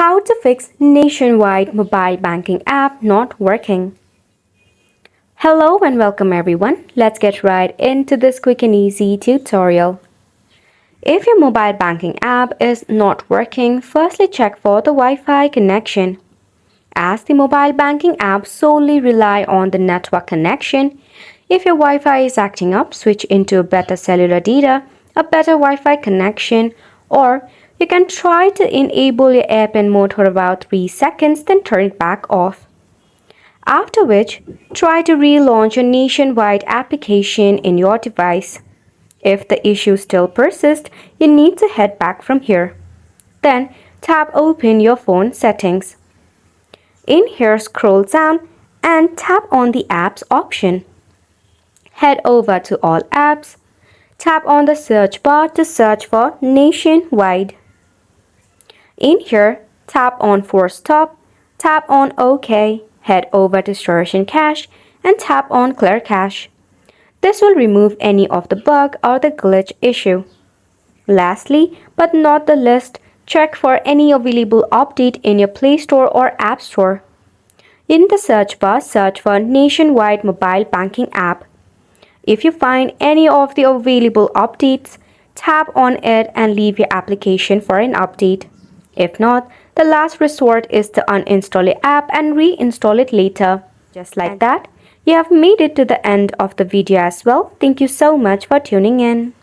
How to fix nationwide mobile banking app not working. Hello and welcome everyone. Let's get right into this quick and easy tutorial. If your mobile banking app is not working, firstly check for the Wi-Fi connection. As the mobile banking apps solely rely on the network connection, if your Wi-Fi is acting up, switch into a better cellular data, a better Wi-Fi connection, or you can try to enable your airplane mode for about 3 seconds, then turn it back off. After which, try to relaunch your nationwide application in your device. If the issue still persists, you need to head back from here. Then tap Open your phone settings. In here, scroll down and tap on the Apps option. Head over to All Apps. Tap on the search bar to search for Nationwide. In here, tap on Force Stop, tap on OK, head over to Storage and Cache, and tap on Clear Cache. This will remove any of the bug or the glitch issue. Lastly, but not the least, check for any available update in your Play Store or App Store. In the search bar, search for Nationwide Mobile Banking App. If you find any of the available updates, tap on it and leave your application for an update. If not, the last resort is to uninstall the app and reinstall it later. Just like that, you have made it to the end of the video as well. Thank you so much for tuning in.